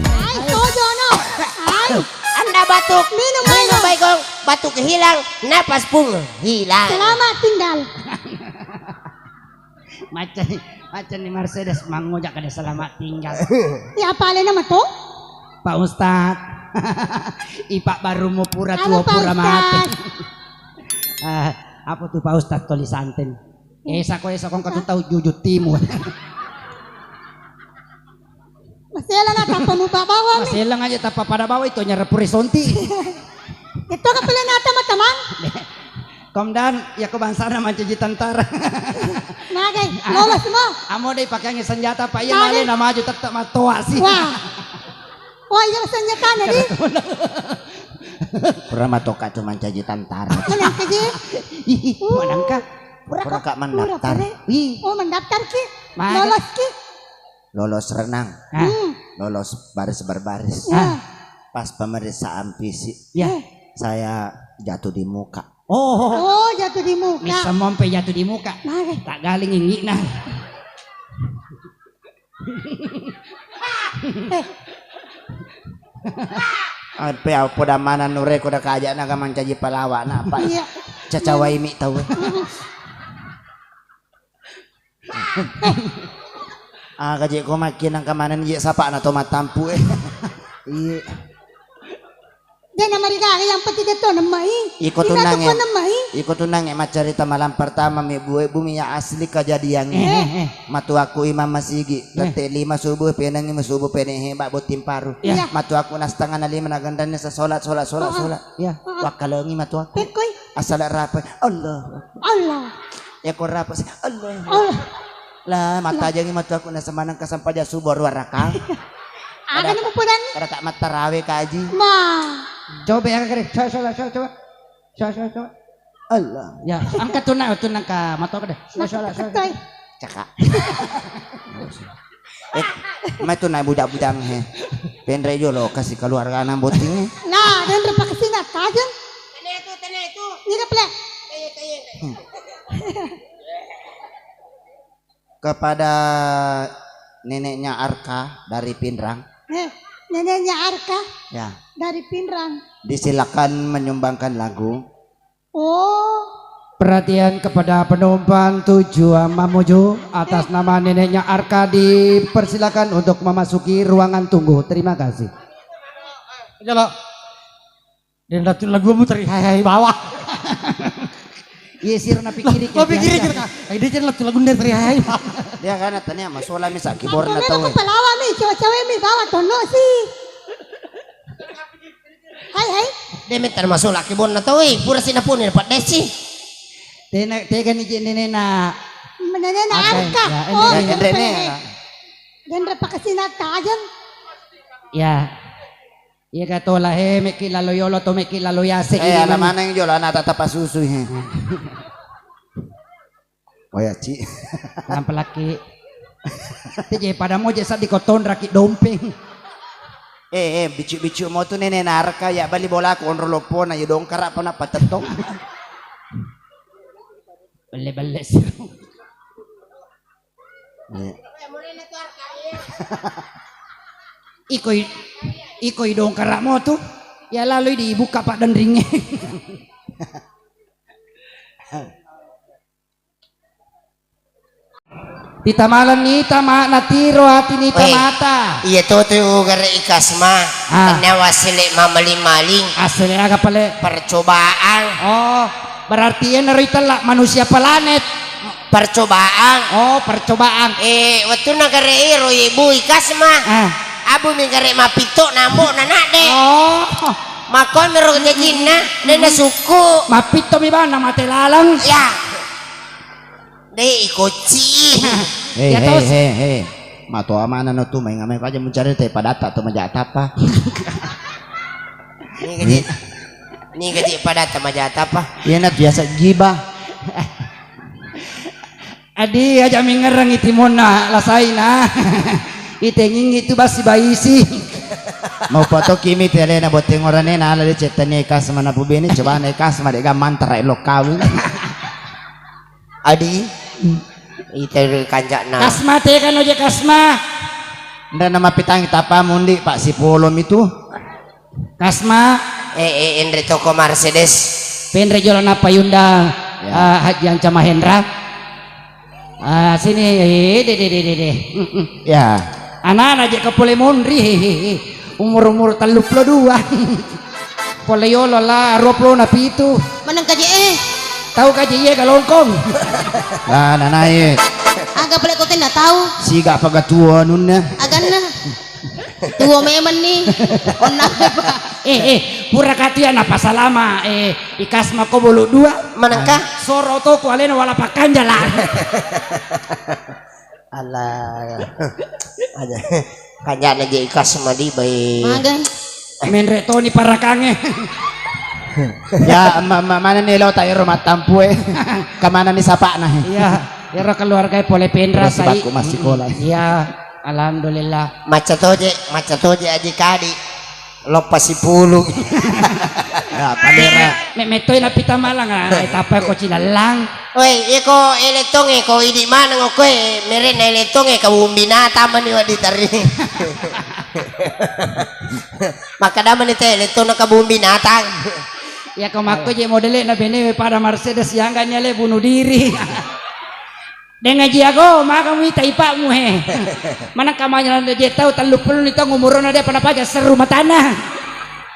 Ay, Jojo, no. Ay, Anda batuk. Minum baik kong. Batuk hilang. Napas pun hilang. selamat tinggal. Macam ni Mercedes mangojak kada selamat tinggal. Ya, apa nama tuh? Pak Ustad. Ipak baru mau pura Halo, tua Pak pura Ustad. mati. Apa tuh Pak Ustad tulisanten? Esa kong kau tahu jujut timur. Masih lang at apa mo ba bawa mi? Masih lang aja tapa pada bawah itu nyara purisonti. Ito ka pala nata matamang. Komdan ya kebangsa nama jadi tentara. Nagay, lolos mo. Amo deh pakai senjata Pak ya nale nama aja tetap matoa sih. Wah. Wah, yung senjata na di. Pura matoka cuma jadi tentara. Manang ka di. Manang ka. Pura kak mendaftar. Oh, mendaftar ki. Maka. Lolos ki. Lolos renang. Hmm. Lolos baris berbaris. Ah. Pas pemeriksaan fisik Ya. saya jatuh di muka. Oh. Oh, jatuh di muka. Bisa mompe jatuh di muka. Nagay. Tak galing ingin nah. Apa apa dah mana nure kuda kajak naga mancaji palawa na apa? Iya. Cacawai mi tahu. Kaji ko makin ang kamanan iya sapa na to matampu eh. Iya. Yan na marigari yang pati dito na mai. Ikut Inato tunang ko na mai. Ikut tunang macarita malam pertama mi bumi ya asli kejadian matu aku imam masigi tete 5 subuh penang 5 subuh peneng bak botim paru Ya. matu aku na setengah na 5 nagandanya sa solat ya wakalangi matu aku Pekoy. asal rapat Allah Allah. ya ko rapat Allah Allah. lah mata aja ngi matu aku na samanang kasampaja subuh warakal Aga na mo po dan. kada tak mata rawe kaji Ma. Coba ya kare. Coba. Allah Ya, angkat tunang ka mato ka deh. Katoy. cakak matu na budak-budang he penre jo lo kasih keluarga na boting Nah, dan repakasina kajan. Tene itu Ini ka pala. kepada neneknya Arka dari Pindrang Neneknya Arka ya dari Pindrang. disilakan menyumbangkan lagu. Oh. Perhatian kepada penumpang tujuan Mamuju atas nama neneknya Arka dipersilakan untuk memasuki ruangan tunggu. Terima kasih. Kalau dan lagu mu teri hai bawah. Iya sih rona pikir. Oh pikir kita. Dia jangan lagu dari teri hai. Dia kan tanya masalah misal Ako keyboard na na tahu. ko palawa mi, cewek-cewek mi bawa tono si. Hai. Dia masuk laki bon na tahu pura sinapun dapat desi. Tega ni nenek na. Neneknya Okay, Arka. ya, Oh, Rene. dan repakasina kajan. Ya. Iya kata lah meki lalo yolo to meki lalo yase. Ala mana yang jual anak tata pasusu he. Oh ya Ci. Ang pelaki. Tije pada mo jesa di koton rakit dompeng. Bicu-bicu mo tu nenek Arka ya bali bola ko onrolo po na yudong kara pa na patetong. Bale sih. Ikoy dong karak mo tuh. Ya lalu dibuka pak dan ringnya. Tita malam ni tama natiro hati ni tamata. Iya to gara ikas ma. Kanya wasile mamaling-maling. Asli agak pale. Percobaan. Oh, berarti ya narita lah manusia planet. Percobaan. Oh, percobaan. Waktu negara ero ibu ikas ma. Abu mingkare mapito namo nanak deh. Oh, Makon meron jajin na nena suku. mapito mi ba na matelalang? Ya. Deh ikoci. Ya, tos. Mato amana no tu may ngamay pa dyan mencari tayo padata to majata pa. Ni gaji padata majata pa. Yan at biasa giba. Adi aja mingerang itimon na lasay na. Itenging itu basi baisi. Mau foto kimi tele na boting orane na ala de cetane kas mana pubini coba na kas ma de gaman tarai lo kawin. Adi Itu kanjak na. Kasma te kan oje kasma. Nda nama pitang tapa mundi Pak Sipolom itu. Kasma Endre toko Mercedes. penre jolan apa Yunda Haji Anca Mahendra. Sini de. Ya. Anak aja ke pole mondri umur 32. Pole yolo lah 20 na pitu. Manang kaji Tahu kaji ye kalongkong. Lah nanai agak balik kote na tahu. siga pagatua nunna. Agan na. Tuwa meman ni. Onna pa. Pura katian apa salama ikas mako bolu 2 Manangka? soro to ko alena wala pakanja lah. Alah. Aja. Kanjak na je ikas madi bay. Magan. Menre Tony parakange. Ya mana nih lo tayo rumah tampu Kamana ni sapa na. Iya, ya keluarga pole pendra Terus sai. baku masih sekolah. Iya, alhamdulillah. Maca toje aji kadi. Lopas 10. Ya pandera. Metoy na pita malang etapa ko cilalang. Woi, eko eletong eko idi mana ngokoe meren eletong ka binata man ni waditari. Maka daman ite eletong na kabung binatang. Ya komako je modele na bene pada Mercedes yang gak nyale bunuh diri. Dengan jago maka mu taipa mu Mana kamanya dia tahu 30 nito ngumuron ada pada paja seru matana.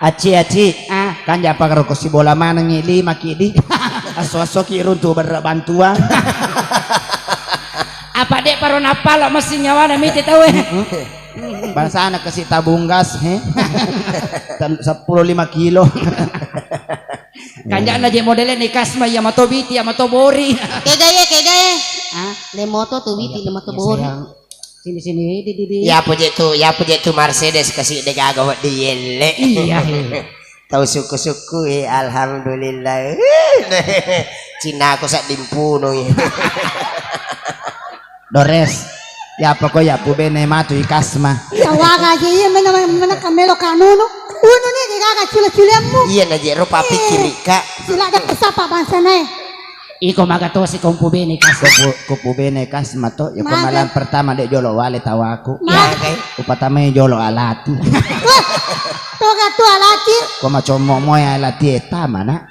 Aci kan japa karo ko si bola mana ngili makidi. Aso-aso ki runtu bantuan. Apa dek paron apa lah masih nyawa na miti tahu Bangsa anak kasih tabung gas 15 kilo. Kanjak na je modele ni kasma ya mato biti ya mato bori. Kegaye. Le moto tu witi le moto bor. Sini di. Ya puje tu Mercedes kasih degagawa di yelle. Iya. Tahu suku-suku alhamdulillah. Cina aku sak dimpuno. Dores. Ya apa ko ya pu bene matu ikasma. Tawaga aja iya mana kamelo kanuno. Uno ni digaga cula-culamu. Iya na je rupa pikir ka. Sila ada kesapa bangsa na. Iko magato si kompu bene kas. Kupu bene kasma to. Ya ko Maga. malam pertama dek jolo wale tawaku. Ya kay. Upatama jolo alati. Toga tu alati. Ko macomo mo ya alati eta mana.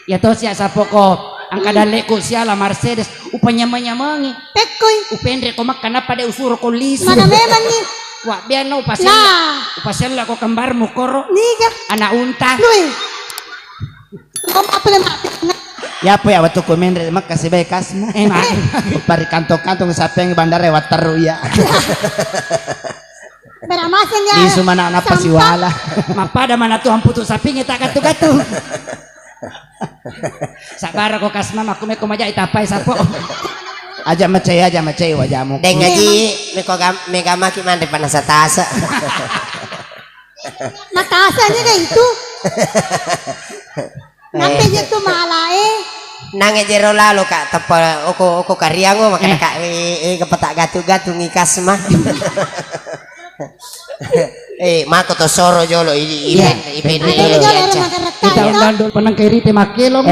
Ya to siya sa poko ang kadale ko siya la Mercedes upanyama-nyamangi. Pekoy. Upendre ko makana pada usuro ko liso. Mana meman ni. Wa biar no Lah. upasel ko kambar mo koro. Niga. Ana unta. Lui. Kom apa le mati. Ya apa ya waktu komendre mak kasih baik kasma. Mak. Pari kantong-kantong sapeng bandara wataru ya. Beramasan ya. Isu mana anak pasiwala. Mapada mana tuh amputu sapi ngeta gatu-gatu. Sabar ko kasma makume ko maja itapai sapo. Aja macai wajahmu. Deng ngaji mega maki mande panasa-tasa. Natasanya kayak itu. Namanya tu malae. Nange jero lalo kak tepa oko kariango makana kak kepetak gatu-gatu ngikas mah. Mako to soro jolo iben Kita undang penang kiri te makelo.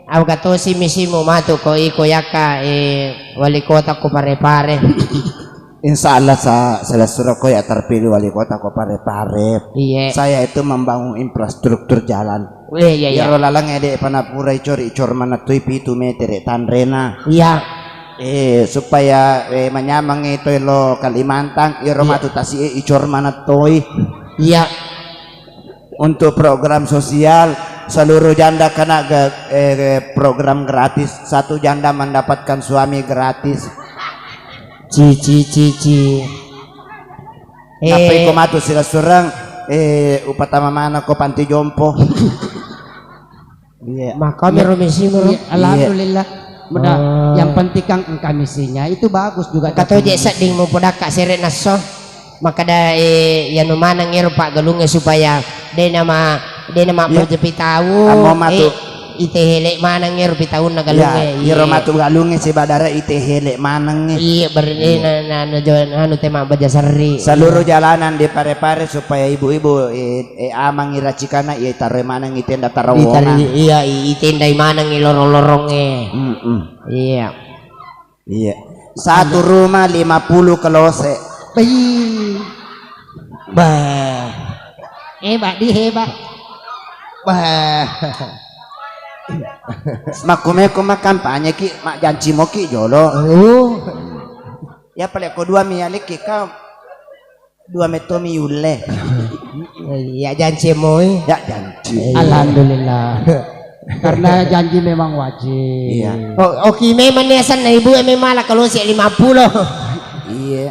Aku kata si misimu matu ko iko yaka wali kota ko pare-pare. Insya Allah saya suruh ya terpilih wali kota ko pare-pare. Iya. Saya itu membangun infrastruktur jalan. Iya. Ya lalang ede panapura icor mana tu pitu meter tanrena. Iya. Supaya menyamang itu lo Kalimantan iro matu tasi icor mana toy. Iya. Untuk program sosial seluruh janda kena program gratis. Satu janda mendapatkan suami gratis. Cici. Tapi ko matu sila surang upatama mana ko panti jompo. Iya. Maka misimu. Alhamdulillah. Mudah. Yang penting kang kamisinya itu bagus juga. Kata je sading mo podak ka seret naso. Maka da yanu mana ngero pak galunge supaya de nama project tahu. Amo matu ite helek manang nger bitaun na Ya, galunge. iro matu galunge si badara ite hele manang Iya berarti na jalan anu tema baja sari. seluruh jalanan di pare-pare supaya ibu-ibu amang iracikana ia taruh manang itenda tarawongan. Iya itendai manang lorong-lorongnya. Iya. Iya. Satu rumah 50 kelose. Bah. Hebat di hebat. Bah. Makumeko kampanye ki mak janji mo ki jolo. Ya pale ko dua mialik ki ka dua meto mi yule. Ya janji moy. Ya janji. Alhamdulillah. Karena janji memang wajib. Iya. Oke memang nesan na ibu malah kalau si 50. Iya.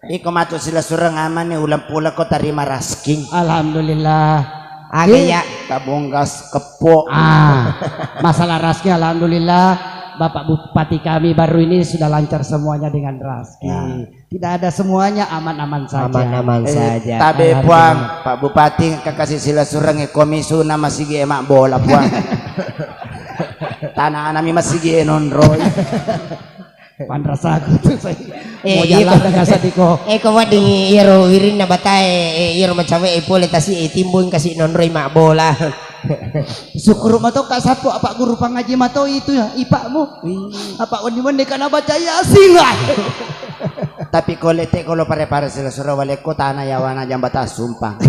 Iko matu sila surang aman ni ulang pula ko tarima rasking. Alhamdulillah. Aga ya. Kabonggas kepo. Masalah raski alhamdulillah Bapak Bupati kami baru ini sudah lancar semuanya dengan raski. Tidak ada semuanya aman-aman saja. Aman-aman saja. Tabe puang Pak Bupati kakasih sila surang komisu nama sige emak bola puang. Tanah nami masige nonroy. Panrasa aku tuh saya. Mau iya jalan dengan sadiko. Ko wading iro wirin na batay iro macawe pole tasi timbun kasi nonroy mak bola. Syukur mato kak sapo apa guru pangaji mato itu ya ipakmu. Apa wani wani kana baca yasin lah. Tapi kolete kalau pare-pare sila surawale ko tanah yawana jambata sumpang.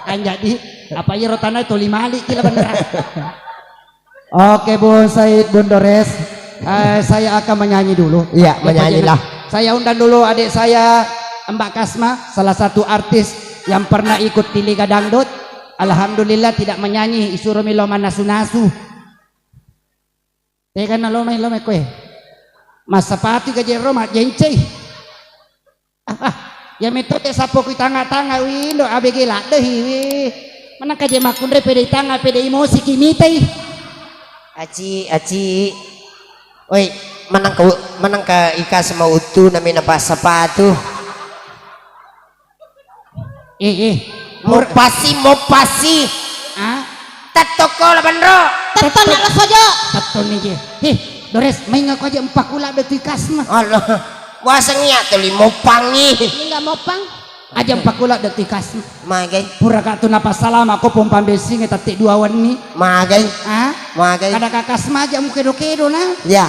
Kan jadi apa ya rotana itu 5 kali kila beneran. Oke Bun Said Bun Dores, saya akan menyanyi dulu. Iya menyanyilah. Saya undang dulu adik saya Mbak Kasma, salah satu artis yang pernah ikut di Liga Dangdut. Alhamdulillah tidak menyanyi isuro miloma nasu-nasu. Teka na lomay kue. Masapati ka jero mat jencey. Ya metode sapo ku tanga-tanga windo abg dehi wi. Mana ka je makundre pede tanga pede emosi kimitay. Aci. Oi, manang ka ikas mau utu namin na pasapatu. Mo pasi. Ah, Tatoko la bandro. Teton na lo sojo. tato ni je. Dores, may nga ko aja empakula detik kasma. Allah. Wasang niya tuloy mo pangi. Ini nggak mau pang. Aja empakula detik kasma. Magay. Pura ka tu napasalam ako pompa besing tatik 2 wani. Magay. Ah, Magay. kada ka kasma aja mo kedo-kedo na. Ya.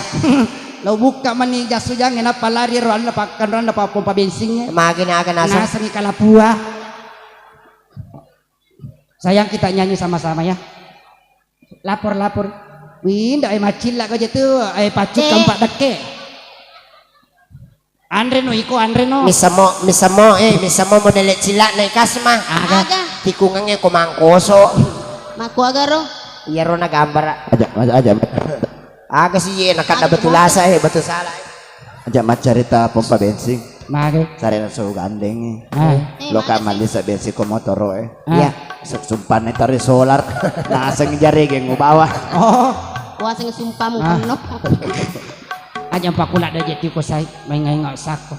Lau buka mani jasu jangan apa lari ron apa kan apa pompa bensinnya. Magay na akan asa. Nasangi kalapua. Sayang kita nyanyi sama-sama ya. Lapor. Winda ay macilla ko jatuh ay pacuk kampak deke. Andre no iko Andre no. Misamo mo dalit sila na ikasma. Aga. Tikungan nga kumangkoso. Maku agaro. Iyaro nagambar. Aja. Aga siya nakada batulasa batu salah. Aja macarita pompa bensin. Mage. Sarena so gandeng. Eh, Loka malis sa bensin ko motoro Ya. Sumpan na tari solar. Nasang jari geng ubawa. Oh, Kuasa ng sumpa mo kano. aja pakula da jati ko say may ngayong sako.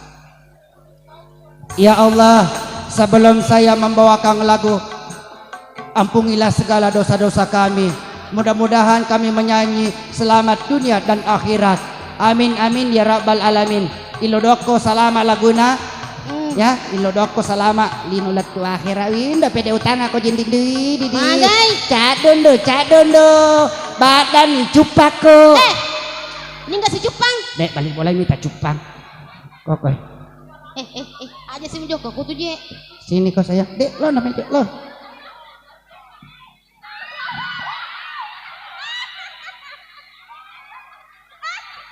Ya Allah, sebelum saya membawakan lagu ampunilah segala dosa-dosa kami. Mudah-mudahan kami menyanyi selamat dunia dan akhirat. Amin amin ya rabbal alamin. Ilodoko salama laguna. Ya, ilodoko salama linulat tu akhirat. Winda pede utang ako jindik di. Magay. Cadondo. Badan cupako. Ini nggak si Jepang. Dek balik bola minta cupang. Kokoy. Aja si Joko aku tuh je. Sini kau sayang. Dek lo namanya dek lo.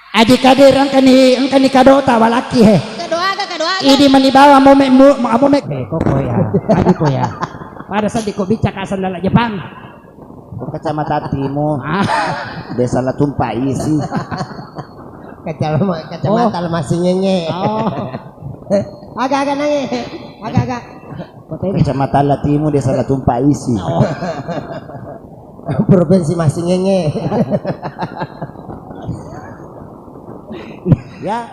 Adik-adik angkani kadota walaki he. Kadoa. Ini manibawa mo me. Kokoy ya. Adik ko ya. Para sa di ko bicara kasan dala Jepang. Kacamata Timo. Desa Latumpa isi. Kacamata masih nyenye. Agak-agak nanya. Agak-agak. Kacamata Latimo Desa Latumpa isi. Provinsi masih nyenye. Ya.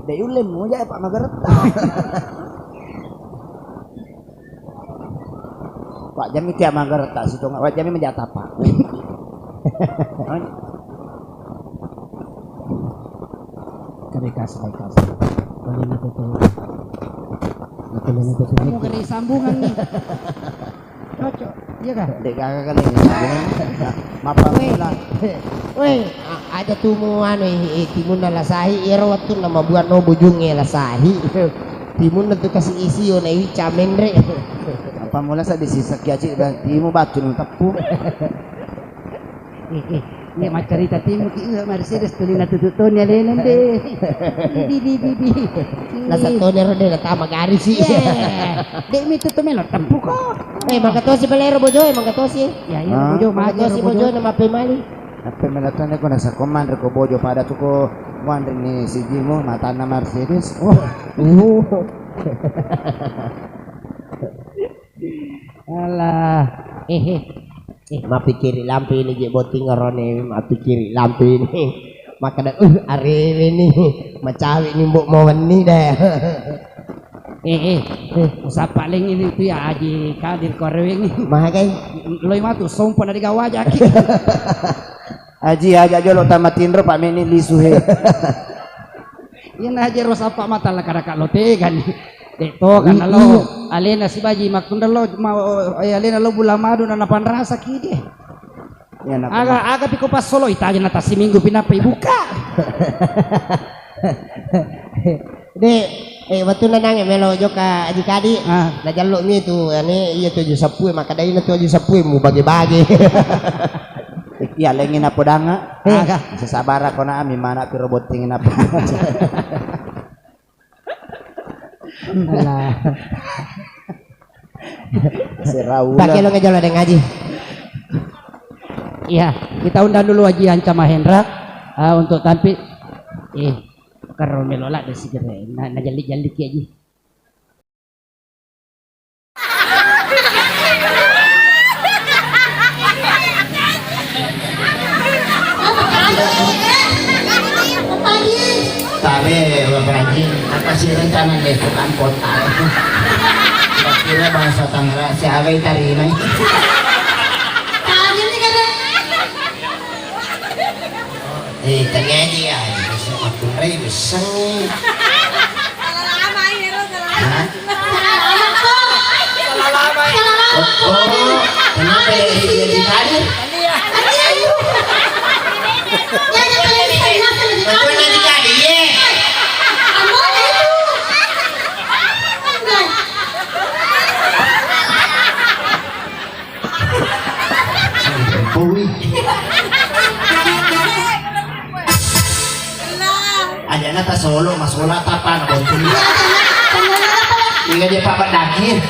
Dek ulen mo ya Pak Magareta. Pak Jami tiap manggar tak situ Pak Jami menjata apa? Kerikas. Boleh nanti tuh. Kamu kena sambungan nih. Cocok, iya kan? Dek kakak kali ini. Mapa pula. Weh, ada tumu anu timun na lasahi iro waktu nama buat no bujungnya lasahi. Timun na tu kasih isi yo na iwi camendre. Apa mula sa disisak aja dan timu batu nung tepu. Ini mah cerita timu ki Mercedes tulina tututun ya lenen deh. Di. Nasa toner de na tama garis sih. Dek mi tutumelo tempu ko. Magkatosi balero bojo, magkatosi. Ya bojo Magkatosi bojo na mapemali. Apa melatan ko nasa komando ko bojo pada tu ko mandri ni si Jimo mata na Mercedes. Alah. Mapikiri lampu ini je boting ngerone, mapikiri lampu ini. Maka dah hari ini macawi ni mbok mau ni dah. Usah paling ini tu ya Haji Kadir Korewing ni. Mah kai Loy matu sompon dari gawajak. Aji aja lo tamat tindro Pak Meni lisuhe. Yan Haji Rosa Pak mata lah kada kalote kan. Dito kan lo alena si baji makundalo alena lo bulamado na napan rasa kidi. Yan ako. Aga piko pas solo itaja na si minggu pinapay buka. Waktu na nang melo jo ka Haji Kadi. Na jalo mi tu ani iya tu 10 maka dai na tu 10 mu bagi-bagi. Ya lengin apa danga? Aga Sasabar ako na ami mana ko robot tingin apa. alah. Si Raul. Pakai lo ngejalo dengan Haji. Iya, kita undang dulu Haji Hanca Mahendra untuk tampil. Karo melola de sigere. Na jalik-jalik ya Haji. Tapi Bapak Haji, apa sih rencana besok kota? Kira bahasa Tangerang si Agai tarima. Tadi ni kan Tengah dia bisa aku rai bisa nih. lama hero Hah? lama kok. Oh, kenapa jadi kadir? Betul nanti jadi ye. Ada nata solo mas bola tapan bontul. Ini dia papan daki.